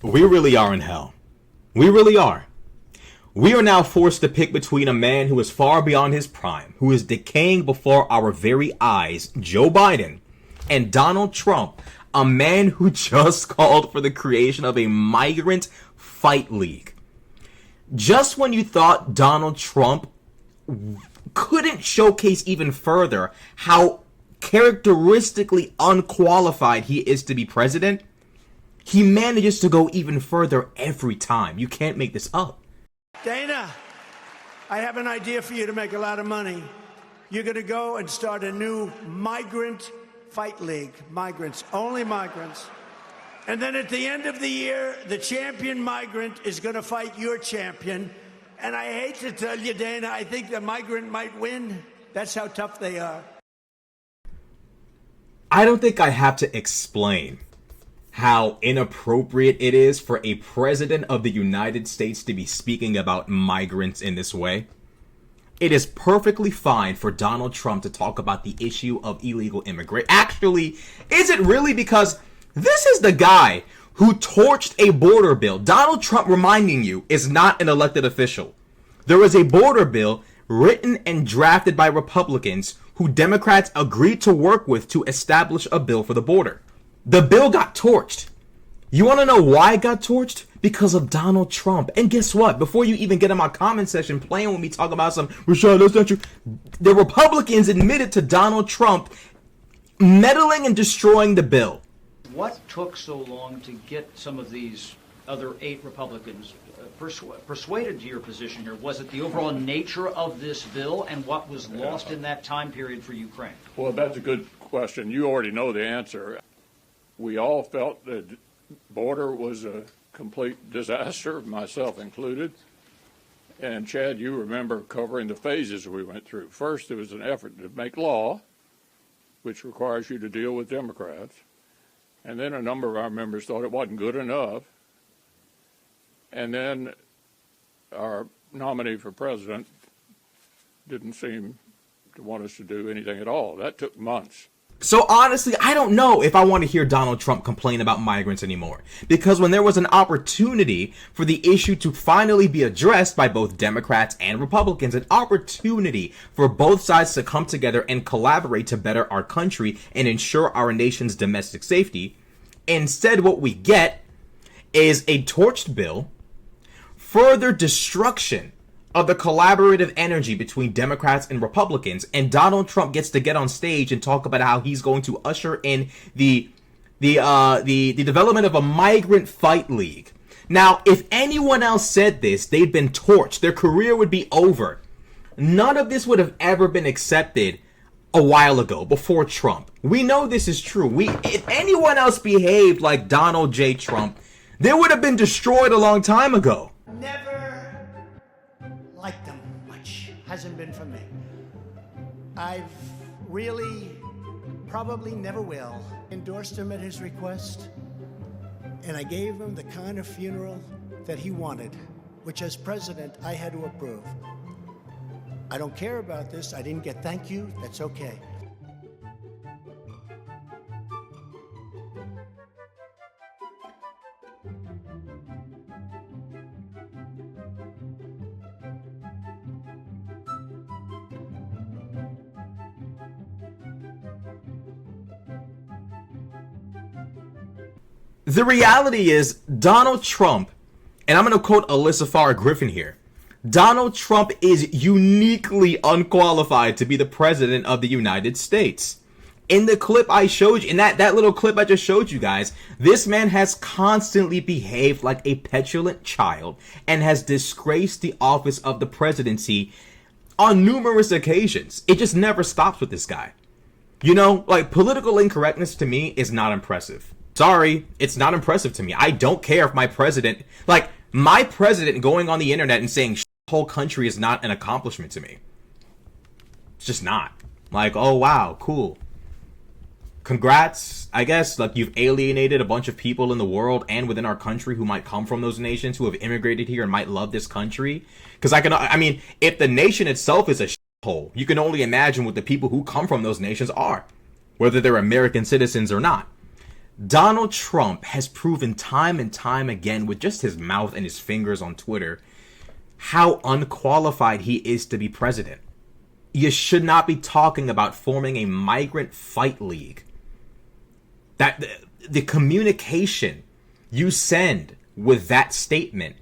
We really are in hell. We really are. We are now forced to pick between a man who is far beyond his prime, who is decaying before our very eyes, Joe Biden, and Donald Trump, a man who just called for the creation of a migrant fight league. Just when you thought Donald Trump couldn't showcase even further how characteristically unqualified he is to be president, he manages to go even further every time. You can't make this up. Dana, I have an idea for you to make a lot of money. You're going to go and start a new migrant fight league. Migrants, only migrants. And then at the end of the year, the champion migrant is going to fight your champion. And I hate to tell you, Dana, I think the migrant might win. That's how tough they are. I don't think I have to explain how inappropriate it is for a president of the United States to be speaking about migrants in this way. It is perfectly fine for Donald Trump to talk about the issue of illegal immigration. Actually, is it really? Because this is the guy who torched a border bill. Donald Trump, reminding you, is not an elected official. There was a border bill written and drafted by Republicans who Democrats agreed to work with to establish a bill for the border. The bill got torched. You want to know why it got torched? Because of Donald Trump. And guess what? Before you even get in my comment section playing when we talk about some, Rashad, that's not true. The Republicans admitted to Donald Trump meddling and destroying the bill. What took so long to get some of these other 8 Republicans persuaded to your position here? Was it the overall nature of this bill and what was lost in that time period for Ukraine? Well, that's a good question. You already know the answer. We all felt that the border was a complete disaster, myself included. And Chad, you remember covering the phases we went through. First, there was an effort to make law, which requires you to deal with Democrats. And then a number of our members thought it wasn't good enough. And then our nominee for president didn't seem to want us to do anything at all. That took months. So honestly, I don't know if I want to hear Donald Trump complain about migrants anymore. Because when there was an opportunity for the issue to finally be addressed by both Democrats and Republicans, an opportunity for both sides to come together and collaborate to better our country and ensure our nation's domestic safety, instead what we get is a torched bill, further destruction of the collaborative energy between Democrats and Republicans, and Donald Trump gets to get on stage and talk about how he's going to usher in the development of a migrant fight league. Now, if anyone else said this, they'd been torched. Their career would be over. None of this would have ever been accepted a while ago, before Trump. We know this is true. If anyone else behaved like Donald J. Trump, they would have been destroyed a long time ago. Never liked them much. Hasn't been for me. I've really, probably never will, endorsed him at his request, and I gave him the kind of funeral that he wanted, which as president I had to approve. I don't care about this. I didn't get thank you. That's okay. The reality is Donald Trump, and I'm going to quote Alyssa Farr Griffin here, Donald Trump is uniquely unqualified to be the president of the United States. In the clip I showed you, in that little clip I just showed you guys, this man has constantly behaved like a petulant child and has disgraced the office of the presidency on numerous occasions. It just never stops with this guy. You know, like, political incorrectness to me is not impressive. Sorry, it's not impressive to me. I don't care if my president going on the internet and saying the whole country is not an accomplishment to me. It's just not. Like, oh wow, cool. Congrats, I guess. Like, you've alienated a bunch of people in the world and within our country who might come from those nations, who have immigrated here and might love this country. Because if the nation itself is a shithole, you can only imagine what the people who come from those nations are, whether they're American citizens or not. Donald Trump has proven time and time again with just his mouth and his fingers on Twitter how unqualified he is to be president. You should not be talking about forming a migrant fight league. That the communication you send with that statement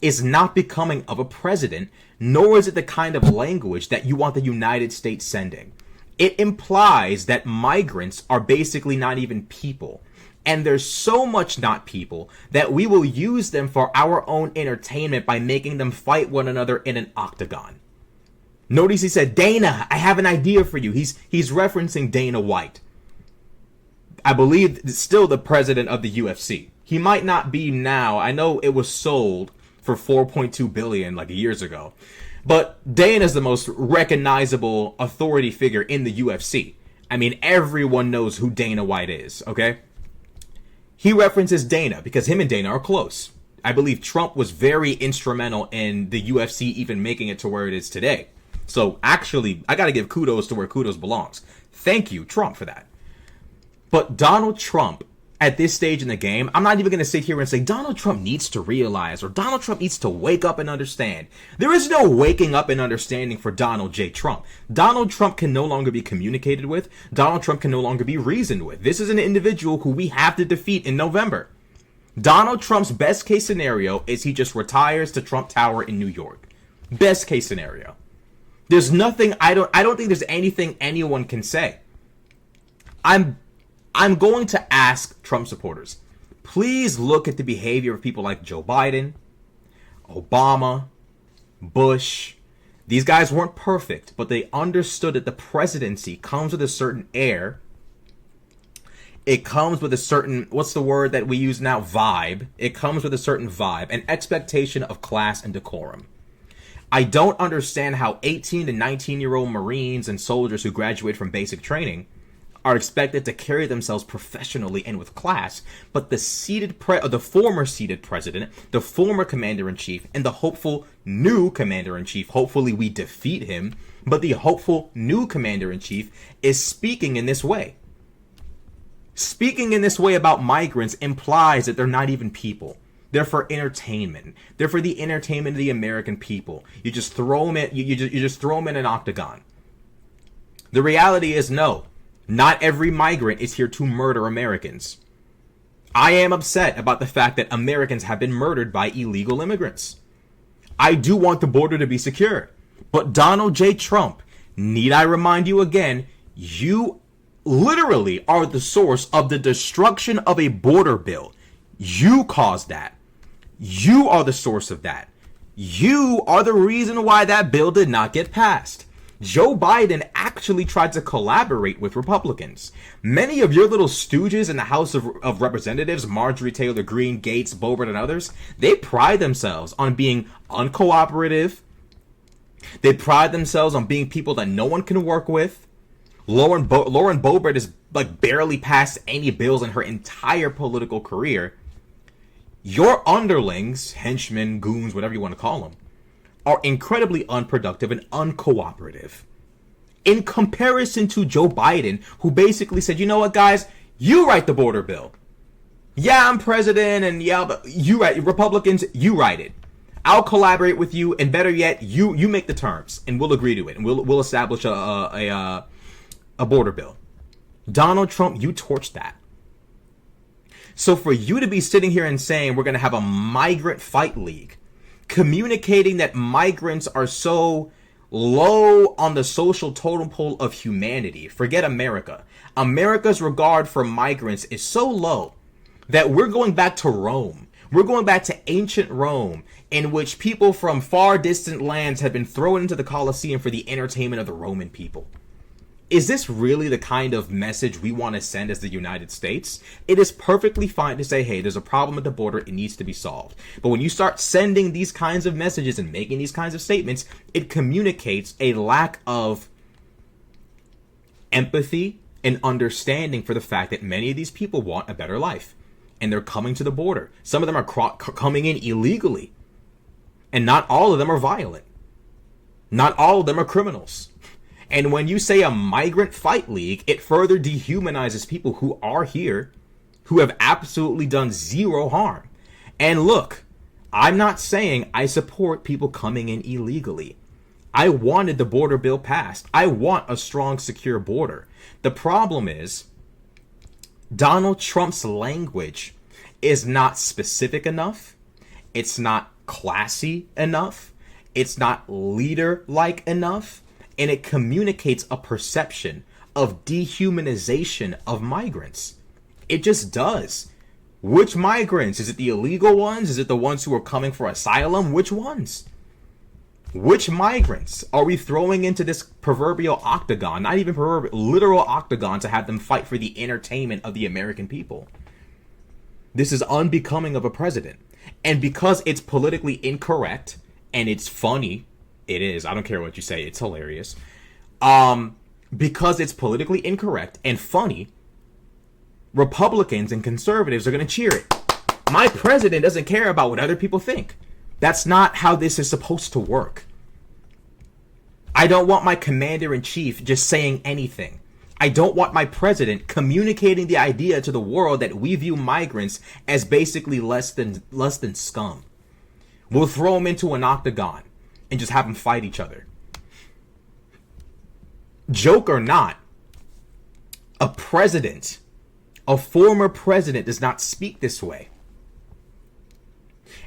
is not becoming of a president, nor is it the kind of language that you want the United States sending. It implies that migrants are basically not even people. And there's so much not people that we will use them for our own entertainment by making them fight one another in an octagon. Notice he said, Dana, I have an idea for you. He's referencing Dana White. I believe still the president of the UFC. He might not be now. I know it was sold for $4.2 billion like years ago. But Dana's the most recognizable authority figure in the UFC. I mean, everyone knows who Dana White is, okay? He references Dana because him and Dana are close. I believe Trump was very instrumental in the UFC even making it to where it is today. So actually, I got to give kudos to where kudos belongs. Thank you, Trump, for that. But Donald Trump, at this stage in the game, I'm not even going to sit here and say Donald Trump needs to realize or Donald Trump needs to wake up and understand. There is no waking up and understanding for Donald J. Trump. Donald Trump can no longer be communicated with. Donald Trump can no longer be reasoned with. This is an individual who we have to defeat in November. Donald Trump's best case scenario is he just retires to Trump Tower in New York. Best case scenario. There's nothing, I don't think there's anything anyone can say. I'm going to ask Trump supporters, please look at the behavior of people like Joe Biden, Obama, Bush. These guys weren't perfect, but they understood that the presidency comes with a certain air. It comes with a certain, what's the word that we use now? Vibe. It comes with a certain vibe, an expectation of class and decorum. I don't understand how 18 to 19-year-old Marines and soldiers who graduate from basic training are expected to carry themselves professionally and with class, but the former seated president, the former commander-in-chief, and the hopeful new commander-in-chief, hopefully we defeat him, but the hopeful new commander-in-chief is speaking in this way. Speaking in this way about migrants implies that they're not even people. They're for entertainment. They're for the entertainment of the American people. You just throw them in. You just throw them in an octagon. The reality is no. Not every migrant is here to murder Americans. I am upset about the fact that Americans have been murdered by illegal immigrants. I do want the border to be secure. But Donald J. Trump, need I remind you again, you literally are the source of the destruction of a border bill. You caused that. You are the source of that. You are the reason why that bill did not get passed. Joe Biden actually tried to collaborate with Republicans. Many of your little stooges in the House of Representatives, Marjorie Taylor Greene, Gates, Boebert, and others, they pride themselves on being uncooperative. They pride themselves on being people that no one can work with. Lauren Boebert has like barely passed any bills in her entire political career. Your underlings, henchmen, goons, whatever you want to call them, are incredibly unproductive and uncooperative. In comparison to Joe Biden, who basically said, you know what, guys, you write the border bill. Yeah, I'm president, and yeah, but you write, Republicans, you write it. I'll collaborate with you, and better yet, you make the terms, and we'll agree to it, and we'll establish a border bill. Donald Trump, you torched that. So for you to be sitting here and saying we're going to have a migrant fight league, communicating that migrants are so low on the social totem pole of humanity, forget America. America's regard for migrants is so low that we're going back to Rome. We're going back to ancient Rome, in which people from far distant lands had been thrown into the Colosseum for the entertainment of the Roman people. Is this really the kind of message we want to send as the United States? It is perfectly fine to say, hey, there's a problem at the border, it needs to be solved. But when you start sending these kinds of messages and making these kinds of statements, it communicates a lack of empathy and understanding for the fact that many of these people want a better life. And they're coming to the border. Some of them are coming in illegally. And not all of them are violent. Not all of them are criminals. And when you say a migrant fight league, it further dehumanizes people who are here who have absolutely done zero harm. And look, I'm not saying I support people coming in illegally. I wanted the border bill passed. I want a strong, secure border. The problem is Donald Trump's language is not specific enough. It's not classy enough. It's not leader-like enough. And it communicates a perception of dehumanization of migrants. It just does. Which migrants? Is it the illegal ones? Is it the ones who are coming for asylum? Which ones? Which migrants are we throwing into this proverbial octagon, not even proverbial, literal octagon, to have them fight for the entertainment of the American people? This is unbecoming of a president. And because it's politically incorrect, and it's funny, it is, I don't care what you say, it's hilarious. Because it's politically incorrect and funny, Republicans and conservatives are going to cheer it. My president doesn't care about what other people think. That's not how this is supposed to work. I don't want my commander-in-chief just saying anything. I don't want my president communicating the idea to the world that we view migrants as basically less than scum. We'll throw them into an octagon and just have them fight each other. Joke or not, a president, a former president, does not speak this way.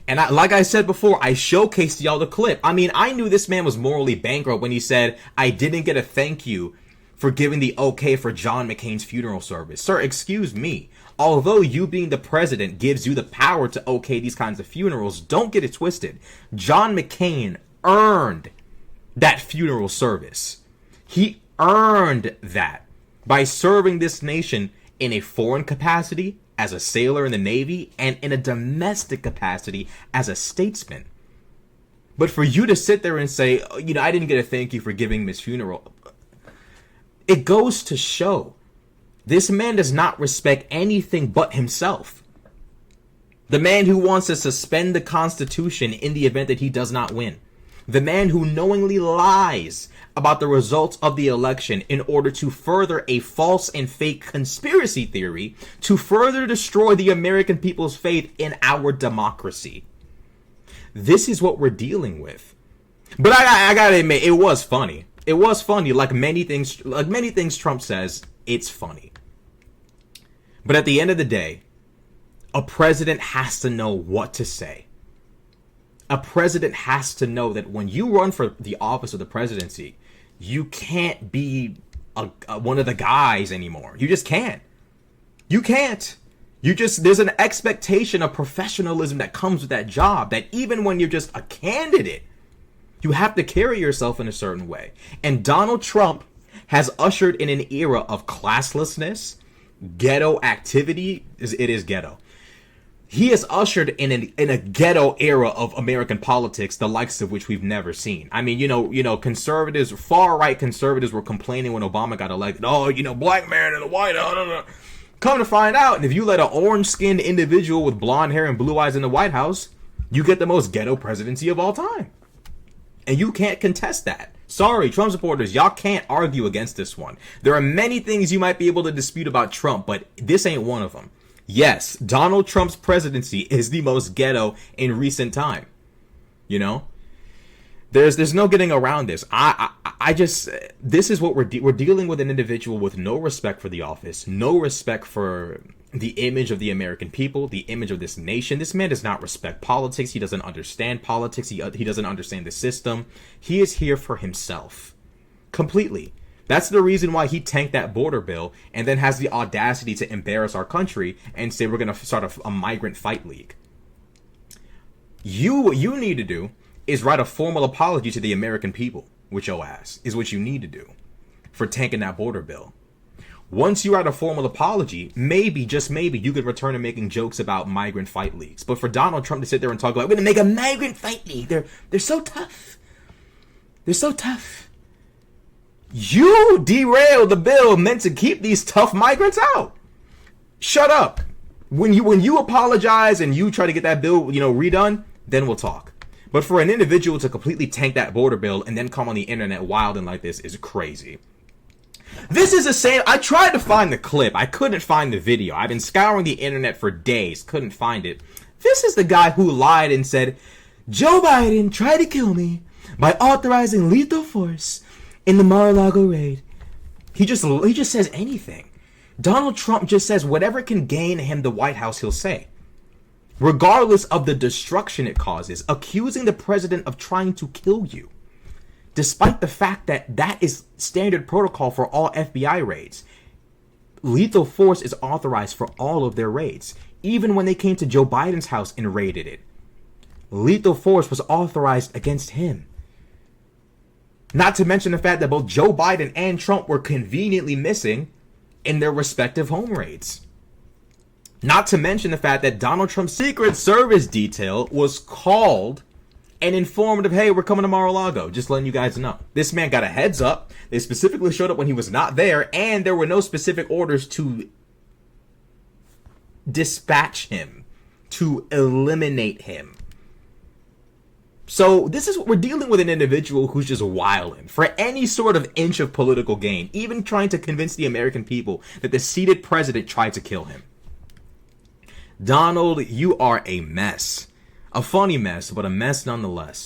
And like I said before, I showcased y'all the clip. I mean, I knew this man was morally bankrupt when he said, I didn't get a thank you for giving the okay for John McCain's funeral service. Sir, excuse me. Although you being the president gives you the power to okay these kinds of funerals, don't get it twisted. John McCain earned that funeral service. He earned that by serving this nation in a foreign capacity, as a sailor in the Navy, and in a domestic capacity as a statesman. But for you to sit there and say, I didn't get a thank you for giving him his funeral, it goes to show this man does not respect anything but himself. The man who wants to suspend the Constitution in the event that he does not win. The man who knowingly lies about the results of the election in order to further a false and fake conspiracy theory to further destroy the American people's faith in our democracy. This is what we're dealing with. But I gotta admit, it was funny. It was funny. Like many things Trump says, it's funny. But at the end of the day, a president has to know what to say. A president has to know that when you run for the office of the presidency, you can't be one of the guys anymore. You just can't. You can't. There's an expectation of professionalism that comes with that job, that even when you're just a candidate, you have to carry yourself in a certain way. And Donald Trump has ushered in an era of classlessness, ghetto activity. It is ghetto. He has ushered in a ghetto era of American politics, the likes of which we've never seen. I mean, conservatives, far-right conservatives were complaining when Obama got elected. Oh, black man in the White House. Come to find out, if you let an orange-skinned individual with blonde hair and blue eyes in the White House, you get the most ghetto presidency of all time. And you can't contest that. Sorry, Trump supporters, y'all can't argue against this one. There are many things you might be able to dispute about Trump, but this ain't one of them. Yes, Donald Trump's presidency is the most ghetto in recent time. There's no getting around this. This is what we're dealing with, an individual with no respect for the office, no respect for the image of the American people, the image of this nation. This man does not respect politics. He doesn't understand politics. He doesn't understand the system. He is here for himself. Completely. That's the reason why he tanked that border bill and then has the audacity to embarrass our country and say we're going to start a migrant fight league. What you need to do is write a formal apology to the American people, with your ass, is what you need to do for tanking that border bill. Once you write a formal apology, maybe, just maybe, you could return to making jokes about migrant fight leagues. But for Donald Trump to sit there and talk about, we're going to make a migrant fight league. They're so tough. They're so tough. You derailed the bill meant to keep these tough migrants out. Shut up. When you apologize and you try to get that bill, redone, then we'll talk. But for an individual to completely tank that border bill and then come on the internet wilding like this is crazy. This is the same. I tried to find the clip. I couldn't find the video. I've been scouring the internet for days. Couldn't find it. This is the guy who lied and said, Joe Biden tried to kill me by authorizing lethal force in the Mar-a-Lago raid. He just says anything. Donald Trump just says whatever can gain him the White House, he'll say. Regardless of the destruction it causes, accusing the president of trying to kill you. Despite the fact that that is standard protocol for all FBI raids. Lethal force is authorized for all of their raids. Even when they came to Joe Biden's house and raided it. Lethal force was authorized against him. Not to mention the fact that both Joe Biden and Trump were conveniently missing in their respective home raids. Not to mention the fact that Donald Trump's Secret Service detail was called and informed of, hey, we're coming to Mar-a-Lago, just letting you guys know. This man got a heads up. They specifically showed up when he was not there, and there were no specific orders to dispatch him, to eliminate him. So this is what we're dealing with, an individual who's just wilding for any sort of inch of political gain, even trying to convince the American people that the seated president tried to kill him. Donald, you are a mess. A funny mess, but a mess nonetheless.